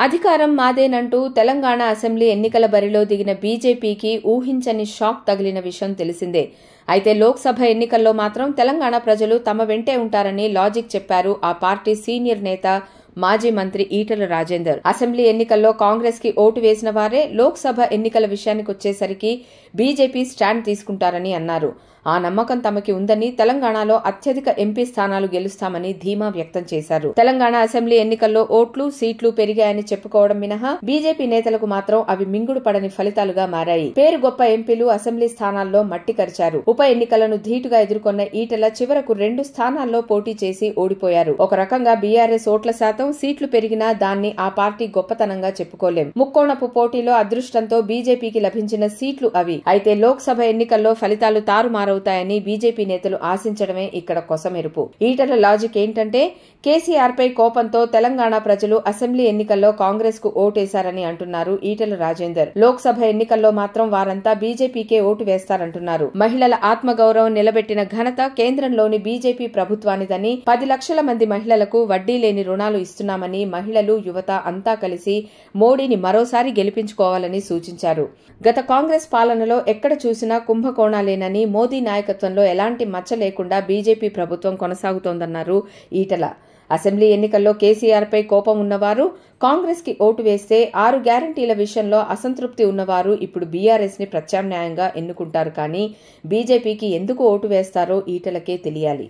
అధికారం మాదేనంటూ తెలంగాణ అసెంబ్లీ ఎన్నికల బరిలో దిగిన బీజేపీకి ఊహించని షాక్ తగిలిన విషయం తెలిసిందే. అయితే లోక్సభ ఎన్నికల్లో మాత్రం తెలంగాణ ప్రజలు తమ వెంటే ఉంటారని లాజిక్ చెప్పారు ఆ పార్టీ సీనియర్ నేత మాజీ మంత్రి ఈటెల రాజేందర్. అసెంబ్లీ ఎన్నికల్లో కాంగ్రెస్ కి ఓటు వేసిన వారే లోక్సభ ఎన్నికల విషయానికొచ్చేసరికి బీజేపీ స్టాండ్ తీసుకుంటారని అన్నారు. ఆ నమ్మకం తమకి ఉందని, తెలంగాణలో అత్యధిక ఎంపీ స్థానాలు గెలుస్తామని ధీమా వ్యక్తం చేశారు. తెలంగాణ అసెంబ్లీ ఎన్నికల్లో ఓట్లు, సీట్లు పెరిగాయని చెప్పుకోవడం మినహా బీజేపీ నేతలకు మాత్రం అవి మింగుడు పడని ఫలితాలుగా మారాయి. పేరు గొప్ప ఎంపీలు అసెంబ్లీ స్థానాల్లో మట్టి కరిచారు. ఉప ఎన్నికలను ధీటుగా ఎదుర్కొన్న ఈటెల చివరకు 2 స్థానాల్లో పోటీ చేసి ఓడిపోయారు. ఒక రకంగా బీఆర్ఎస్ ఓట్ల శాతం, సీట్లు పెరిగినా దాన్ని ఆ పార్టీ గొప్పతనంగా చెప్పుకోలేం. ముక్కోణపు పోటీలో అదృష్టంతో బీజేపీకి లభించిన సీట్లు అవి. అయితే లోక్సభ ఎన్నికల్లో ఫలితాలు తారుమారవుతాయని బీజేపీ నేతలు ఆశించడమే ఇక్కడ కొసమెరుపు. ఈటెల లాజిక్ ఏంటంటే, కేసీఆర్ పై కోపంతో తెలంగాణ ప్రజలు అసెంబ్లీ ఎన్నికల్లో కాంగ్రెస్ కు ఓటేశారని అంటున్నారు ఈటెల రాజేందర్. లోక్సభ ఎన్నికల్లో మాత్రం వారంతా బీజేపీకే ఓటు వేస్తారంటున్నారు. మహిళల ఆత్మగౌరవం నిలబెట్టిన ఘనత కేంద్రంలోని బీజేపీ ప్రభుత్వానిదని, 10 లక్షల మంది మహిళలకు వడ్డీ లేని రుణాలు ఇస్తున్నామని, మహిళలు, యువత అంతా కలిసి మోడీని మరోసారి గెలిపించుకోవాలని సూచించారు. గత కాంగ్రెస్ పాలనలో ఎక్కడ చూసినా కుంభకోణాలేనని, మోదీ నాయకత్వంలో ఎలాంటి మచ్చ లేకుండా బీజేపీ ప్రభుత్వం కొనసాగుతోందన్నారు ఈటెల. అసెంబ్లీ ఎన్నికల్లో కేసీఆర్ పై కోపం ఉన్నవారు కాంగ్రెస్ కి ఓటు వేస్తే 6 గ్యారంటీల విషయంలో అసంతృప్తి ఉన్నవారు ఇప్పుడు బీఆర్ఎస్ ని ప్రత్యామ్నాయంగా ఎన్నుకుంటారు. కానీ బీజేపీకి ఎందుకు ఓటు వేస్తారో ఈటెలకే తెలియాలి.